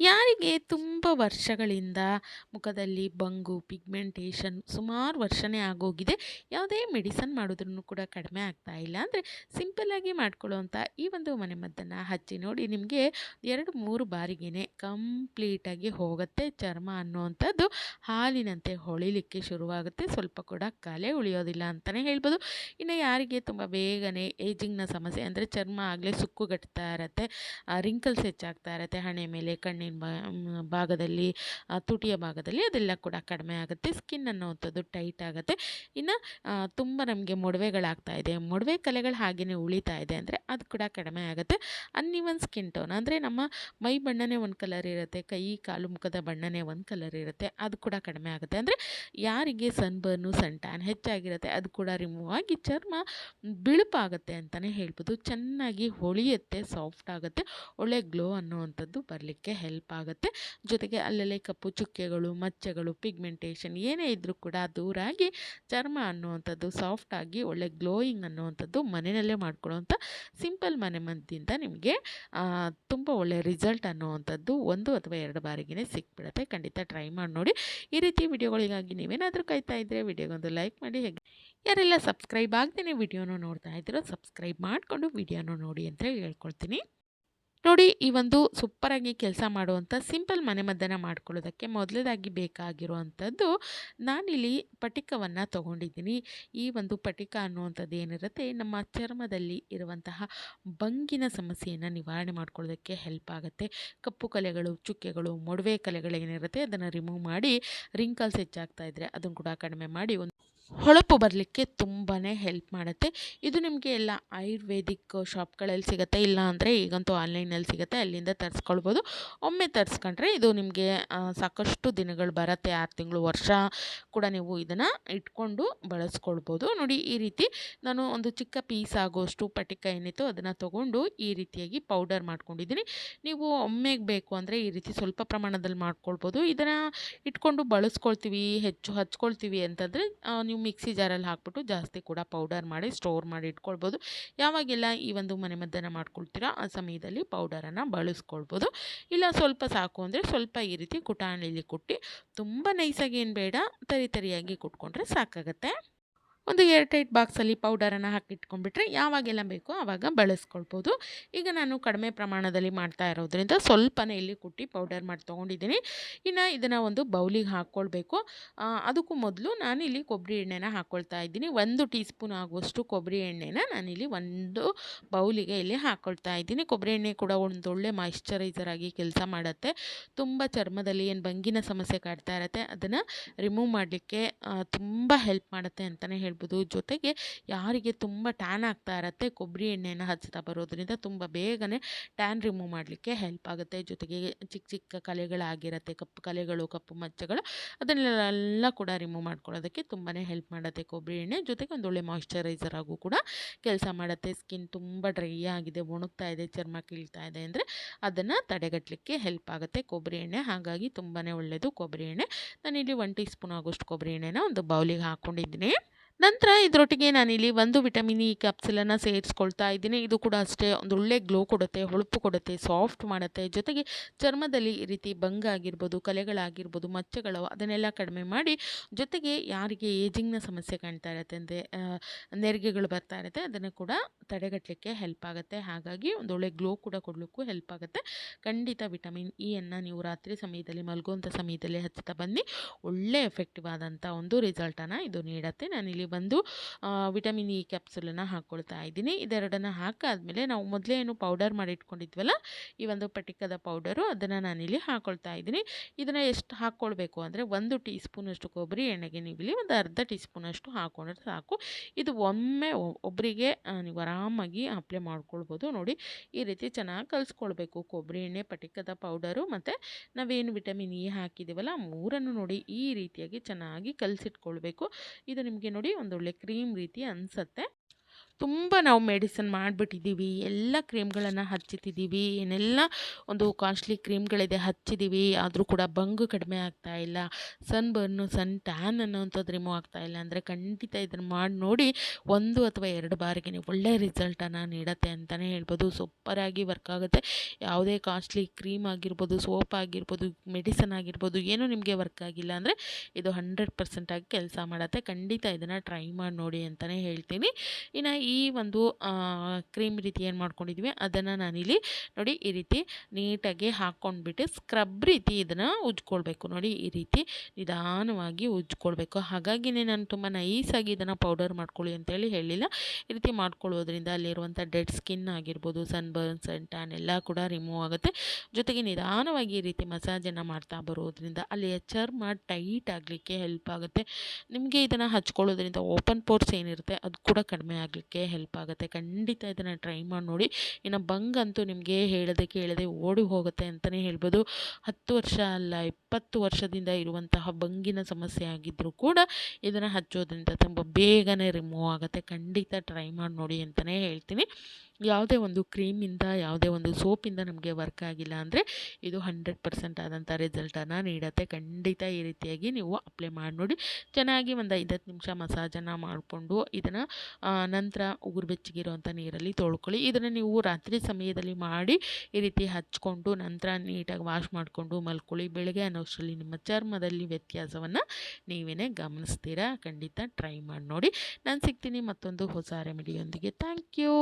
ಯಾರಿಗೆ ತುಂಬ ವರ್ಷಗಳಿಂದ ಮುಖದಲ್ಲಿ ಬಂಗು, ಪಿಗ್ಮೆಂಟೇಷನ್ ಸುಮಾರು ವರ್ಷನೇ ಆಗೋಗಿದೆ. ಯಾವುದೇ ಮೆಡಿಸನ್ ಮಾಡಿದ್ರೂ ಕೂಡ ಕಡಿಮೆ ಆಗ್ತಾ ಇಲ್ಲ. ಅಂದರೆ ಸಿಂಪಲ್ಲಾಗಿ ಮಾಡ್ಕೊಳ್ಳುವಂಥ ಈ ಒಂದು ಮನೆಮದ್ದನ್ನು ಹಚ್ಚಿ ನೋಡಿ, ನಿಮಗೆ 2, 3 ಬಾರಿಗೇನೆ ಕಂಪ್ಲೀಟಾಗಿ ಹೋಗುತ್ತೆ. ಚರ್ಮ ಅನ್ನುವಂಥದ್ದು ಹಾಲಿನಂತೆ ಹೊಳಿಲಿಕ್ಕೆ ಶುರುವಾಗುತ್ತೆ. ಸ್ವಲ್ಪ ಕೂಡ ಕಲೆ ಉಳಿಯೋದಿಲ್ಲ ಅಂತಲೇ ಹೇಳ್ಬೋದು. ಇನ್ನು ಯಾರಿಗೆ ತುಂಬ ಬೇಗನೆ ಏಜಿಂಗ್‌ನ ಸಮಸ್ಯೆ ಅಂದರೆ ಚರ್ಮ ಆಗಲೇ ಸುಕ್ಕುಗಟ್ತಾ ಇರತ್ತೆ, ರಿಂಕಲ್ಸ್ ಹೆಚ್ಚಾಗ್ತಾ ಇರತ್ತೆ ಹಣೆ ಮೇಲೆ, ಕಣ್ಣಿನ ಭಾಗದಲ್ಲಿ, ತುಟಿಯ ಭಾಗದಲ್ಲಿ ಅದೆಲ್ಲ ಕೂಡ ಕಡಿಮೆ ಆಗುತ್ತೆ. ಸ್ಕಿನ್ ಅನ್ನುವಂಥದ್ದು ಟೈಟ್ ಆಗುತ್ತೆ. ಇನ್ನು ತುಂಬ ನಮಗೆ ಮೊಡವೆಗಳಾಗ್ತಾ ಇದೆ, ಮೊಡವೆ ಕಲೆಗಳು ಹಾಗೆಯೇ ಉಳಿತಾ ಇದೆ ಅಂದರೆ ಅದು ಕೂಡ ಕಡಿಮೆ ಆಗುತ್ತೆ. ಅನ್‌ಇವನ್ ಸ್ಕಿನ್ ಟೋನ್ ಅಂದರೆ ನಮ್ಮ ಮೈ ಬಣ್ಣನೇ ಒಂದು ಕಲರ್ ಇರುತ್ತೆ, ಕೈ ಕಾಲು ಮುಖದ ಬಣ್ಣನೇ ಒಂದು ಕಲರ್ ಇರುತ್ತೆ, ಅದು ಕೂಡ ಕಡಿಮೆ ಆಗುತ್ತೆ. ಅಂದರೆ ಯಾರಿಗೆ ಸನ್ಬರ್ನು, ಸನ್ ಟ್ಯಾನ್ ಹೆಚ್ಚಾಗಿರುತ್ತೆ ಅದು ಕೂಡ ರಿಮೂವ್ ಆಗಿ ಚರ್ಮ ಬಿಳುಪಾಗುತ್ತೆ ಅಂತಲೇ ಹೇಳ್ಬೋದು. ಚೆನ್ನಾಗಿ ಹೊಳೆಯುತ್ತೆ, ಸಾಫ್ಟ್ ಆಗುತ್ತೆ, ಒಳ್ಳೆ ಗ್ಲೋ ಅನ್ನುವಂಥದ್ದು ಬರಲಿಕ್ಕೆ ಹೆಲ್ಪ್ ಆಗುತ್ತೆ. ಜೊತೆಗೆ ಅಲ್ಲಲ್ಲೇ ಕಪ್ಪು ಚುಕ್ಕೆಗಳು, ಮಚ್ಚೆಗಳು, ಪಿಗ್ಮೆಂಟೇಷನ್ ಏನೇ ಇದ್ದರೂ ಕೂಡ ದೂರಾಗಿ ಚರ್ಮ ಅನ್ನುವಂಥದ್ದು ಸಾಫ್ಟಾಗಿ ಒಳ್ಳೆ ಗ್ಲೋಯಿಂಗ್ ಅನ್ನುವಂಥದ್ದು ಮನೆಯಲ್ಲೇ ಮಾಡ್ಕೊಳ್ಳೋವಂಥ ಸಿಂಪಲ್ ಮನೆಮದ್ದಿಂದ ನಿಮಗೆ ತುಂಬ ಒಳ್ಳೆಯ ರಿಸಲ್ಟ್ ಅನ್ನುವಂಥದ್ದು 1 ಅಥವಾ 2 ಬಾರಿಗೇ ಸಿಕ್ಬಿಡುತ್ತೆ. ಖಂಡಿತ ಟ್ರೈ ಮಾಡಿ ನೋಡಿ. ಈ ರೀತಿ ವಿಡಿಯೋಗಳಿಗಾಗಿ ನೀವೇನಾದರೂ ಕಾಯ್ತಾ ಇದ್ದರೆ ವಿಡಿಯೋಗೊಂದು ಲೈಕ್ ಮಾಡಿ. ಹೇಗೆ ಯಾರೆಲ್ಲ ಸಬ್ಸ್ಕ್ರೈಬ್ ಆಗದೇ ವಿಡಿಯೋನ ನೋಡ್ತಾ ಇದ್ದೀರೋ ಸಬ್ಸ್ಕ್ರೈಬ್ ಮಾಡಿಕೊಂಡು ವಿಡಿಯೋನ ನೋಡಿ ಅಂತ ಹೇಳ್ಕೊಳ್ತೀನಿ. ನೋಡಿ, ಈ ಒಂದು ಸೂಪರಾಗಿ ಕೆಲಸ ಮಾಡುವಂಥ ಸಿಂಪಲ್ ಮನೆಮದ್ದನ್ನು ಮಾಡ್ಕೊಳ್ಳೋದಕ್ಕೆ ಮೊದಲನೇದಾಗಿ ಬೇಕಾಗಿರುವಂಥದ್ದು, ನಾನಿಲ್ಲಿ ಪಟಿಕವನ್ನು ತೊಗೊಂಡಿದ್ದೀನಿ. ಈ ಒಂದು ಪಟಿಕ ಅನ್ನುವಂಥದ್ದು ಏನಿರುತ್ತೆ ನಮ್ಮ ಚರ್ಮದಲ್ಲಿ ಇರುವಂತಹ ಬಂಗಿನ ಸಮಸ್ಯೆಯನ್ನು ನಿವಾರಣೆ ಮಾಡ್ಕೊಳ್ಳೋದಕ್ಕೆ ಹೆಲ್ಪ್ ಆಗುತ್ತೆ. ಕಪ್ಪು ಕಲೆಗಳು, ಚುಕ್ಕೆಗಳು, ಮೊಡವೆ ಕಲೆಗಳೇನಿರುತ್ತೆ ಅದನ್ನು ರಿಮೂವ್ ಮಾಡಿ, ರಿಂಕಲ್ಸ್ ಹೆಚ್ಚಾಗ್ತಾ ಇದ್ದರೆ ಅದನ್ನು ಕೂಡ ಕಡಿಮೆ ಮಾಡಿ ಹೊಳಪು ಬರಲಿಕ್ಕೆ ತುಂಬಾ ಹೆಲ್ಪ್ ಮಾಡುತ್ತೆ. ಇದು ನಿಮಗೆ ಎಲ್ಲ ಆಯುರ್ವೇದಿಕ್ ಶಾಪ್ಗಳಲ್ಲಿ ಸಿಗುತ್ತೆ, ಇಲ್ಲ ಅಂದರೆ ಈಗಂತೂ ಆನ್ಲೈನಲ್ಲಿ ಸಿಗುತ್ತೆ, ಅಲ್ಲಿಂದ ತರಿಸ್ಕೊಳ್ಬೋದು. ಒಮ್ಮೆ ತರಿಸ್ಕೊಂಡ್ರೆ ಇದು ನಿಮಗೆ ಸಾಕಷ್ಟು ದಿನಗಳು ಬರುತ್ತೆ, 6 ತಿಂಗಳು, ವರ್ಷ ಕೂಡ ನೀವು ಇದನ್ನು ಇಟ್ಕೊಂಡು ಬಳಸ್ಕೊಳ್ಬೋದು. ನೋಡಿ, ಈ ರೀತಿ ನಾನು ಒಂದು ಚಿಕ್ಕ ಪೀಸ್ ಆಗೋಷ್ಟು ಪಟಿಕ ಏನಿತ್ತು ಅದನ್ನು ತೊಗೊಂಡು ಈ ರೀತಿಯಾಗಿ ಪೌಡರ್ ಮಾಡ್ಕೊಂಡಿದ್ದೀನಿ. ನೀವು ಒಮ್ಮೆಗೆ ಬೇಕು ಅಂದರೆ ಈ ರೀತಿ ಸ್ವಲ್ಪ ಪ್ರಮಾಣದಲ್ಲಿ ಮಾಡ್ಕೊಳ್ಬೋದು. ಇದನ್ನು ಇಟ್ಕೊಂಡು ಬಳಸ್ಕೊಳ್ತೀವಿ, ಹೆಚ್ಚು ಹಚ್ಕೊಳ್ತೀವಿ ಅಂತಂದರೆ ನೀವು ಮಿಕ್ಸಿ ಜಾರಲ್ಲಿ ಹಾಕ್ಬಿಟ್ಟು ಜಾಸ್ತಿ ಕೂಡ ಪೌಡರ್ ಮಾಡಿ ಸ್ಟೋರ್ ಮಾಡಿ ಇಟ್ಕೊಳ್ಬೋದು. ಯಾವಾಗೆಲ್ಲ ಈ ಒಂದು ಮನೆಮದ್ದನ್ನು ಮಾಡ್ಕೊಳ್ತೀರಾ ಆ ಸಮಯದಲ್ಲಿ ಪೌಡರನ್ನು ಬಳಸ್ಕೊಳ್ಬೋದು. ಇಲ್ಲ ಸ್ವಲ್ಪ ಸಾಕು ಅಂದರೆ ಸ್ವಲ್ಪ ಈ ರೀತಿ ಕುಟಾಣಿಲಿ ಕುಟ್ಟಿ, ತುಂಬ ನೈಸಾಗಿ ಏನು ಬೇಡ, ತರಿಯಾಗಿ ಕುಟ್ಕೊಂಡ್ರೆ ಸಾಕಾಗತ್ತೆ. ಒಂದು ಏರ್ ಟೈಟ್ ಬಾಕ್ಸಲ್ಲಿ ಪೌಡರನ್ನು ಹಾಕಿಟ್ಕೊಂಡ್ಬಿಟ್ರೆ ಯಾವಾಗೆಲ್ಲ ಬೇಕೋ ಆವಾಗ ಬಳಸ್ಕೊಳ್ಬೋದು. ಈಗ ನಾನು ಕಡಿಮೆ ಪ್ರಮಾಣದಲ್ಲಿ ಮಾಡ್ತಾ ಇರೋದ್ರಿಂದ ಸ್ವಲ್ಪನೇ ಇಲ್ಲಿ ಕುಟ್ಟಿ ಪೌಡರ್ ಮಾಡಿ ತೊಗೊಂಡಿದ್ದೀನಿ. ಇನ್ನು ಇದನ್ನು ಒಂದು ಬೌಲಿಗೆ ಹಾಕ್ಕೊಳ್ಬೇಕು. ಅದಕ್ಕೂ ಮೊದಲು ನಾನಿಲ್ಲಿ ಕೊಬ್ಬರಿ ಎಣ್ಣೆನ ಹಾಕ್ಕೊಳ್ತಾ ಇದ್ದೀನಿ. 1 ಟೀ ಸ್ಪೂನ್ ಆಗುವಷ್ಟು ಕೊಬ್ಬರಿ ಎಣ್ಣೆನ ನಾನಿಲ್ಲಿ ಒಂದು ಬೌಲಿಗೆ ಇಲ್ಲಿ ಹಾಕ್ಕೊಳ್ತಾ ಇದ್ದೀನಿ. ಕೊಬ್ಬರಿ ಎಣ್ಣೆ ಕೂಡ ಒಂದೊಳ್ಳೆ ಮಾಯಿಶ್ಚರೈಸರ್ ಆಗಿ ಕೆಲಸ ಮಾಡುತ್ತೆ. ತುಂಬ ಚರ್ಮದಲ್ಲಿ ಏನು ಬಂಗಿನ ಸಮಸ್ಯೆ ಕಾಡ್ತಾ ಇರುತ್ತೆ ಅದನ್ನು ರಿಮೂವ್ ಮಾಡಲಿಕ್ಕೆ ತುಂಬ ಹೆಲ್ಪ್ ಮಾಡುತ್ತೆ ಅಂತಲೇ ಹೇಳ್ಬೋದು. ಜೊತೆಗೆ ಯಾರಿಗೆ ತುಂಬ ಟ್ಯಾನ್ ಆಗ್ತಾ ಇರುತ್ತೆ, ಕೊಬ್ಬರಿ ಎಣ್ಣೆಯನ್ನು ಹಚ್ತಾ ಬರೋದ್ರಿಂದ ತುಂಬ ಬೇಗನೆ ಟ್ಯಾನ್ ರಿಮೂವ್ ಮಾಡಲಿಕ್ಕೆ ಹೆಲ್ಪ್ ಆಗುತ್ತೆ. ಜೊತೆಗೆ ಚಿಕ್ಕ ಚಿಕ್ಕ ಕಲೆಗಳಾಗಿರುತ್ತೆ, ಕಪ್ಪು ಕಲೆಗಳು, ಕಪ್ಪು ಮಚ್ಚೆಗಳು, ಅದನ್ನೆಲ್ಲ ಕೂಡ ರಿಮೂವ್ ಮಾಡ್ಕೊಳ್ಳೋದಕ್ಕೆ ತುಂಬಾ ಹೆಲ್ಪ್ ಮಾಡುತ್ತೆ ಕೊಬ್ಬರಿ ಎಣ್ಣೆ. ಜೊತೆಗೆ ಒಂದೊಳ್ಳೆ ಮಾಯಿಶ್ಚರೈಸರ್ ಆಗೂ ಕೂಡ ಕೆಲಸ ಮಾಡುತ್ತೆ. ಸ್ಕಿನ್ ತುಂಬ ಡ್ರೈ ಆಗಿದೆ, ಒಣಗ್ತಾ ಇದೆ, ಚರ್ಮ ಕೀಳ್ತಾ ಇದೆ ಅಂದರೆ ಅದನ್ನು ತಡೆಗಟ್ಟಲಿಕ್ಕೆ ಹೆಲ್ಪ್ ಆಗುತ್ತೆ ಕೊಬ್ಬರಿ ಎಣ್ಣೆ. ಹಾಗಾಗಿ ತುಂಬಾ ಒಳ್ಳೆಯದು ಕೊಬ್ಬರಿ ಎಣ್ಣೆ. ನಾನಿಲ್ಲಿ 1 ಟೀ ಸ್ಪೂನ್ ಆಗೋಷ್ಟು ಕೊಬ್ಬರಿ ಎಣ್ಣೆನ ಒಂದು ಬೌಲಿಗೆ ಹಾಕ್ಕೊಂಡಿದ್ದೀನಿ. ನಂತರ ಇದರೊಟ್ಟಿಗೆ ನಾನಿಲ್ಲಿ 1 ವಿಟಮಿನ್ ಇ ಕ್ಯಾಪ್ಸೂಲನ್ನು ಸೇರಿಸ್ಕೊಳ್ತಾ ಇದ್ದೀನಿ. ಇದು ಕೂಡ ಅಷ್ಟೇ ಒಂದೊಳ್ಳೆ ಗ್ಲೋ ಕೊಡುತ್ತೆ, ಹೊಳಪು ಕೊಡುತ್ತೆ, ಸಾಫ್ಟ್ ಮಾಡುತ್ತೆ. ಜೊತೆಗೆ ಚರ್ಮದಲ್ಲಿ ಈ ರೀತಿ ಬಂಗಾಗಿರ್ಬೋದು, ಕಲೆಗಳಾಗಿರ್ಬೋದು, ಮಚ್ಚೆಗಳು ಅದನ್ನೆಲ್ಲ ಕಡಿಮೆ ಮಾಡಿ, ಜೊತೆಗೆ ಯಾರಿಗೆ ಏಜಿಂಗ್ನ ಸಮಸ್ಯೆ ಕಾಣ್ತಾ ಇರುತ್ತೆ ಅಂದರೆ ನೆರಿಗೆಗಳು ಬರ್ತಾ ಇರುತ್ತೆ ಅದನ್ನು ಕೂಡ ತಡೆಗಟ್ಟಲಿಕ್ಕೆ ಹೆಲ್ಪ್ ಆಗುತ್ತೆ. ಹಾಗಾಗಿ ಒಂದೊಳ್ಳೆ ಗ್ಲೋ ಕೂಡ ಕೊಡಲಿಕ್ಕೂ ಹೆಲ್ಪ್ ಆಗುತ್ತೆ. ಖಂಡಿತ ವಿಟಮಿನ್ ಇಯನ್ನು ನೀವು ರಾತ್ರಿ ಸಮಯದಲ್ಲಿ ಮಲಗುವಂಥ ಸಮಯದಲ್ಲಿ ಹಚ್ಚುತ್ತಾ ಬನ್ನಿ, ಒಳ್ಳೆ ಎಫೆಕ್ಟಿವ್ ಆದಂಥ ಒಂದು ರಿಸಲ್ಟನ್ನು ಇದು ನೀಡುತ್ತೆ. ನಾನಿಲ್ಲಿ ಒಂದು ವಿಟಮಿನ್ ಇ ಕ್ಯಾಪ್ಸೂಲನ್ನು ಹಾಕ್ಕೊಳ್ತಾ ಇದ್ದೀನಿ. ಇದೆರಡನ್ನು ಹಾಕಾದ್ಮೇಲೆ ನಾವು ಮೊದಲೇ ಏನು ಪೌಡರ್ ಮಾಡಿ ಇಟ್ಕೊಂಡಿದ್ವಲ್ಲ ಈ ಒಂದು ಪಟಿಕದ ಪೌಡರು, ಅದನ್ನು ನಾನಿಲ್ಲಿ ಹಾಕ್ಕೊಳ್ತಾ ಇದ್ದೀನಿ. ಇದನ್ನು ಎಷ್ಟು ಹಾಕ್ಕೊಳ್ಬೇಕು ಅಂದರೆ 1 ಟೀ ಸ್ಪೂನಷ್ಟು ಕೊಬ್ಬರಿ ಎಣ್ಣೆಗೆ ನೀವಿಲ್ಲಿ ಒಂದು ಅರ್ಧ ಟೀ ಸ್ಪೂನಷ್ಟು ಹಾಕ್ಕೊಂಡ್ರೆ ಸಾಕು. ಇದು ಒಮ್ಮೆ ಒಬ್ಬರಿಗೆ ನೀವು ಆರಾಮಾಗಿ ಅಪ್ಲೈ ಮಾಡ್ಕೊಳ್ಬೋದು. ನೋಡಿ, ಈ ರೀತಿ ಚೆನ್ನಾಗಿ ಕಲಿಸ್ಕೊಳ್ಬೇಕು. ಕೊಬ್ಬರಿ ಎಣ್ಣೆ, ಪಟಿಕದ ಪೌಡರು ಮತ್ತು ನಾವೇನು ವಿಟಮಿನ್ ಇ ಹಾಕಿದ್ದೀವಲ್ಲ ಮೂರನ್ನು ನೋಡಿ ಈ ರೀತಿಯಾಗಿ ಚೆನ್ನಾಗಿ ಕಲಸಿಟ್ಕೊಳ್ಬೇಕು. ಇದು ನಿಮಗೆ ನೋಡಿ ಒಂದೊಳ್ಳೆ ಕ್ರೀಮ್ ರೀತಿ ಅನಿಸುತ್ತೆ. ತುಂಬ ನಾವು ಮೆಡಿಸಿನ್ ಮಾಡಿಬಿಟ್ಟಿದ್ದೀವಿ, ಎಲ್ಲ ಕ್ರೀಮ್ಗಳನ್ನು ಹಚ್ಚುತ್ತಿದ್ದೀವಿ, ಏನೆಲ್ಲ ಒಂದು ಕಾಸ್ಟ್ಲಿ ಕ್ರೀಮ್ಗಳಿದೆ ಹಚ್ಚಿದ್ದೀವಿ, ಆದರೂ ಕೂಡ ಬಂಗು ಕಡಿಮೆ ಆಗ್ತಾ ಇಲ್ಲ, ಸನ್ ಬರ್ನು ಸನ್ ಟ್ಯಾನ್ ಅನ್ನೋವಂಥದ್ದು ರಿಮೂವ್ ಆಗ್ತಾ ಇಲ್ಲ ಅಂದರೆ ಖಂಡಿತ ಇದನ್ನು ಮಾಡಿ ನೋಡಿ. 1 ಅಥವಾ 2 ಬಾರಿಗೆ ನೀವು ಒಳ್ಳೆಯ ರಿಸಲ್ಟನ್ನು ನೀಡುತ್ತೆ ಅಂತಲೇ ಹೇಳ್ಬೋದು. ಸೂಪರಾಗಿ ವರ್ಕ್ ಆಗುತ್ತೆ. ಯಾವುದೇ ಕಾಸ್ಟ್ಲಿ ಕ್ರೀಮ್ ಆಗಿರ್ಬೋದು, ಸೋಪ್ ಆಗಿರ್ಬೋದು, ಮೆಡಿಸನ್ ಆಗಿರ್ಬೋದು, ಏನೂ ನಿಮಗೆ ವರ್ಕ್ ಆಗಿಲ್ಲ ಅಂದರೆ ಇದು 100% ಆಗಿ ಕೆಲಸ ಮಾಡುತ್ತೆ. ಖಂಡಿತ ಇದನ್ನು ಟ್ರೈ ಮಾಡಿ ನೋಡಿ ಅಂತಲೇ ಹೇಳ್ತೀನಿ. ಇನ್ನು ಈ ಒಂದು ಕ್ರೀಮ್ ರೀತಿ ಏನು ಮಾಡ್ಕೊಂಡಿದ್ವಿ ಅದನ್ನು ನಾನಿಲ್ಲಿ ನೋಡಿ ಈ ರೀತಿ ನೀಟಾಗಿ ಹಾಕ್ಕೊಂಡ್ಬಿಟ್ಟು ಸ್ಕ್ರಬ್ ರೀತಿ ಇದನ್ನು ಉಜ್ಕೊಳ್ಬೇಕು. ನೋಡಿ ಈ ರೀತಿ ನಿಧಾನವಾಗಿ ಉಜ್ಕೊಳ್ಬೇಕು. ಹಾಗಾಗಿನೇ ನಾನು ತುಂಬ ನೈಸಾಗಿ ಇದನ್ನು ಪೌಡರ್ ಮಾಡ್ಕೊಳ್ಳಿ ಅಂತೇಳಿ ಹೇಳಿಲ್ಲ. ಈ ರೀತಿ ಮಾಡ್ಕೊಳ್ಳೋದ್ರಿಂದ ಅಲ್ಲಿರುವಂಥ ಡೆಡ್ ಸ್ಕಿನ್ ಆಗಿರ್ಬೋದು, ಸನ್ಬರ್ನ್, ಸನ್ ಟ್ಯಾನ್ ಎಲ್ಲ ಕೂಡ ರಿಮೂವ್ ಆಗುತ್ತೆ. ಜೊತೆಗೆ ನಿಧಾನವಾಗಿ ಈ ರೀತಿ ಮಸಾಜನ್ನು ಮಾಡ್ತಾ ಬರೋದ್ರಿಂದ ಅಲ್ಲಿಯ ಚರ್ಮ ಟೈಟ್ ಆಗಲಿಕ್ಕೆ ಹೆಲ್ಪ್ ಆಗುತ್ತೆ. ನಿಮಗೆ ಇದನ್ನು ಹಚ್ಕೊಳ್ಳೋದ್ರಿಂದ ಓಪನ್ ಪೋರ್ಸ್ ಏನಿರುತ್ತೆ ಅದು ಕೂಡ ಕಡಿಮೆ ಆಗಲಿಕ್ಕೆ ಹೆಲ್ಪ್ ಆಗುತ್ತೆ. ಖಂಡಿತ ಇದನ್ನು ಟ್ರೈ ಮಾಡಿ ನೋಡಿ. ಇನ್ನು ಬಂಗಂತೂ ನಿಮಗೆ ಹೇಳದೆ ಕೇಳದೆ ಓಡಿ ಹೋಗುತ್ತೆ ಅಂತಲೇ ಹೇಳ್ಬೋದು. 10 ವರ್ಷ ಅಲ್ಲ 20 ವರ್ಷದಿಂದ ಇರುವಂತಹ ಬಂಗಿನ ಸಮಸ್ಯೆ ಆಗಿದ್ದರೂ ಕೂಡ ಇದನ್ನು ಹಚ್ಚೋದ್ರಿಂದ ತುಂಬ ಬೇಗನೆ ರಿಮೂವ್ ಆಗುತ್ತೆ. ಖಂಡಿತ ಟ್ರೈ ಮಾಡಿ ನೋಡಿ ಅಂತಲೇ ಹೇಳ್ತೀನಿ. ಯಾವುದೇ ಒಂದು ಕ್ರೀಮಿಂದ, ಯಾವುದೇ ಒಂದು ಸೋಪಿಂದ ನಮಗೆ ವರ್ಕ್ ಆಗಿಲ್ಲ ಅಂದರೆ ಇದು 100% ಆದಂಥ ರಿಸಲ್ಟನ್ನು ನೀಡುತ್ತೆ. ಖಂಡಿತ ಈ ರೀತಿಯಾಗಿ ನೀವು ಅಪ್ಲೈ ಮಾಡಿ ನೋಡಿ. ಚೆನ್ನಾಗಿ ಒಂದು 5-10 ನಿಮಿಷ ಮಸಾಜನ್ನು ಮಾಡಿಕೊಂಡು ಇದನ್ನು ನಂತರ ಉಗುರು ಬೆಚ್ಚಗಿರುವಂಥ ನೀರಲ್ಲಿ ತೊಳ್ಕೊಳ್ಳಿ. ಇದನ್ನು ನೀವು ರಾತ್ರಿ ಸಮಯದಲ್ಲಿ ಮಾಡಿ ಈ ರೀತಿ ಹಚ್ಕೊಂಡು ನಂತರ ನೀಟಾಗಿ ವಾಶ್ ಮಾಡಿಕೊಂಡು ಮಲ್ಕೊಳ್ಳಿ. ಬೆಳಗ್ಗೆ ಅನ್ನೋಷ್ಟರಲ್ಲಿ ನಿಮ್ಮ ಚರ್ಮದಲ್ಲಿ ವ್ಯತ್ಯಾಸವನ್ನು ನೀವೇ ಗಮನಿಸ್ತೀರಾ. ಖಂಡಿತ ಟ್ರೈ ಮಾಡಿ ನೋಡಿ. ನಾನು ಸಿಗ್ತೀನಿ ಮತ್ತೊಂದು ಹೊಸ ರೆಮಿಡಿಯೊಂದಿಗೆ. Thank you.